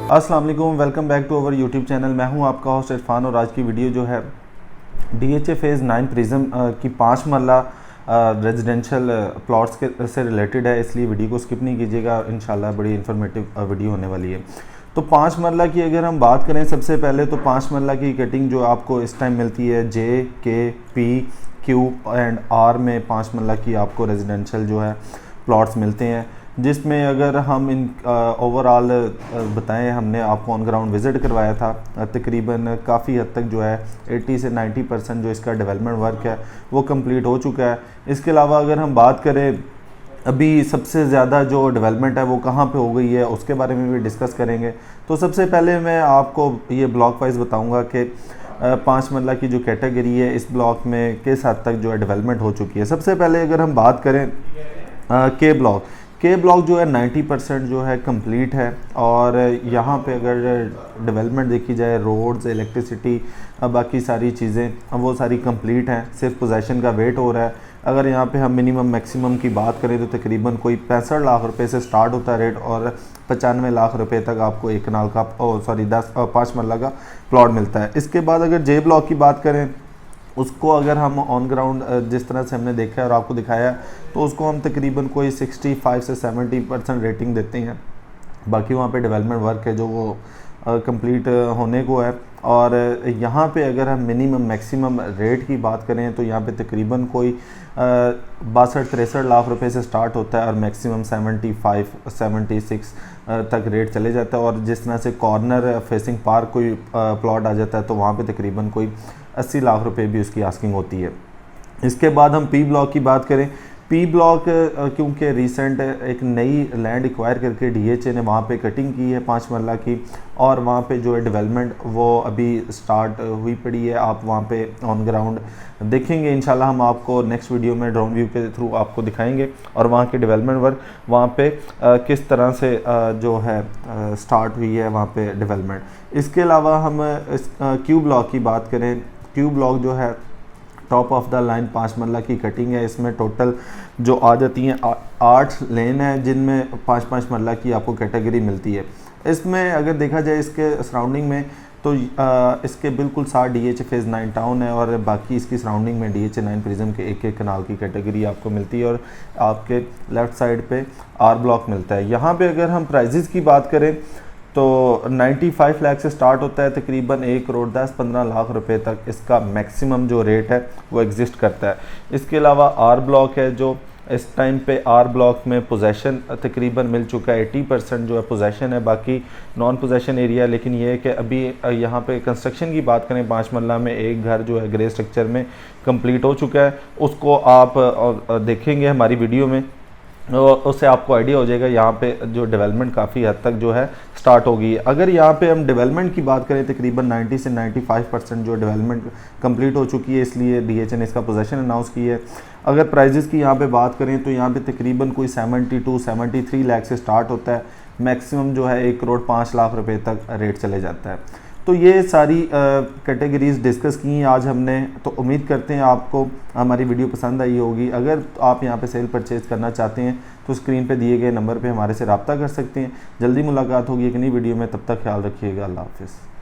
अस्सलाम वालेकुम, welcome back to our YouTube channel. मैं हूं आपका होस्ट इरफान और आज की वीडियो जो है DHA फेज़ 9 प्रिज्म की 5 मरला रेजिडेंशियल प्लॉट्स के से रिलेटेड है, इसलिए वीडियो को स्किप नहीं कीजिएगा। इंशाल्लाह बड़ी इन्फॉर्मेटिव वीडियो होने वाली है। तो 5 मरला की अगर हम बात करें, सबसे पहले तो 5 मरला की कटिंग जो आपको इस टाइम मिलती है JKPQ&R में 5 मरला की आपको रेजिडेंशियल जो है प्लॉट्स मिलते हैं, जिसमें अगर हम इन ओवरऑल बताएं, हमने आपको ऑन ग्राउंड विज़िट करवाया था। तकरीबन काफ़ी हद तक जो है 80 से 90% जो इसका डेवलपमेंट वर्क है वो कंप्लीट हो चुका है। इसके अलावा अगर हम बात करें अभी सबसे ज़्यादा जो डेवलपमेंट है वो कहाँ पे हो गई है, उसके बारे में भी डिस्कस करेंगे। तो सबसे पहले मैं आपको ये ब्लॉक वाइज बताऊँगा कि 5 मरला की जो कैटेगरी है इस ब्लॉक में किस हद तक जो है डेवलपमेंट हो चुकी है। सबसे पहले अगर हम बात करें के ब्लॉक जो है 90% जो है कंप्लीट है, और यहाँ पे अगर डेवलपमेंट देखी जाए, रोड्स, इलेक्ट्रिसिटी, बाकी सारी चीज़ें वो सारी कंप्लीट हैं। सिर्फ पोजेसन का वेट हो रहा है। अगर यहाँ पे हम मिनिमम मैक्सिमम की बात करें तो तकरीबन कोई 65 लाख रुपए से स्टार्ट होता है रेट, और 95 लाख रुपए तक आपको एक कनाल का 5 मरला का प्लॉट मिलता है। इसके बाद अगर जे ब्लॉक की बात करें, उसको अगर हम ऑन ग्राउंड जिस तरह से हमने देखा है और आपको दिखाया है, तो उसको हम तकरीबन कोई 65 से 70% रेटिंग देते हैं। बाकी वहाँ पे डेवलपमेंट वर्क है जो वो कंप्लीट होने को है। और यहाँ पे अगर हम मिनिमम मैक्सिमम रेट की बात करें तो यहाँ पे तकरीबन कोई 62-63 लाख रुपए से स्टार्ट होता है और मैक्सिमम 75-76 तक रेट चले जाता है। और जिस तरह से कॉर्नर फेसिंग पार्क कोई प्लॉट आ जाता है तो वहाँ पे तकरीबन कोई 80 लाख रुपए भी उसकी आस्किंग होती है। इसके बाद हम पी ब्लॉक की बात करें, पी ब्लॉक क्योंकि रिसेंट एक नई लैंड एक्वायर करके DHA ने वहाँ पे कटिंग की है 5 मरला की, और वहाँ पे जो है डेवलपमेंट वो अभी स्टार्ट हुई पड़ी है। आप वहाँ पे ऑन ग्राउंड देखेंगे, इंशाल्लाह हम आपको नेक्स्ट वीडियो में ड्रोन व्यू के थ्रू आपको दिखाएंगे और वहाँ के डेवलपमेंट वर्क वहाँ पे किस तरह से जो है स्टार्ट हुई है वहाँ पे डेवलपमेंट। इसके अलावा हम इस क्यू ब्लॉक की बात करें, क्यू ब्लॉक जो है टॉप ऑफ द लाइन 5 मरला की कटिंग है। इसमें टोटल जो आ जाती हैं 8 लेन है, जिनमें 5-5 मरला की आपको कैटेगरी मिलती है। इसमें अगर देखा जाए इसके सराउंडिंग में तो इसके बिल्कुल साथ DHA फेज़ 9 टाउन है, और बाकी इसकी सराउंडिंग में DHA 9 प्रिज्म के एक कनाल की कैटेगरी आपको मिलती है, और आपके लेफ़्ट साइड पे R ब्लॉक मिलता है। यहाँ पे अगर हम प्राइजेज़ की बात करें तो 95 लाख से स्टार्ट होता है, तकरीबन 1 करोड़ 10-15 लाख रुपए तक इसका मैक्सिमम जो रेट है वो एग्जिस्ट करता है। इसके अलावा R ब्लॉक है, जो इस टाइम पे R ब्लॉक में पोजेसन तकरीबन मिल चुका है, 80% जो है पोजेसन है, बाकी नॉन पोजेसन एरिया। लेकिन ये है कि अभी यहाँ पे कंस्ट्रक्शन की बात करें, 5 मरला में एक घर जो है ग्रे स्ट्रक्चर में कंप्लीट हो चुका है। उसको आप देखेंगे हमारी वीडियो में, उससे आपको आइडिया हो जाएगा यहाँ पे जो डेवलपमेंट काफ़ी हद तक जो है स्टार्ट हो गई है। अगर यहाँ पे हम डेवलपमेंट की बात करें, तकरीबन 90 से 95% जो डेवलपमेंट कंप्लीट हो चुकी है, इसलिए DHA ने इसका पोजेसन अनाउंस की है। अगर प्राइजेस की यहाँ पे बात करें तो यहाँ पे तकरीबन कोई 72-73 लाख से स्टार्ट होता है, मैक्सिमम जो है 1 करोड़ 5 लाख रुपए तक रेट चले जाता है। तो ये सारी कैटेगरीज़ डिस्कस की आज हमने, तो उम्मीद करते हैं आपको हमारी वीडियो पसंद आई होगी। अगर आप यहाँ पे सेल परचेज़ करना चाहते हैं तो स्क्रीन पे दिए गए नंबर पे हमारे से रब्ता कर सकते हैं। जल्दी मुलाकात होगी एक नई वीडियो में, तब तक ख्याल रखिएगा। अल्लाह हाफ़िज़।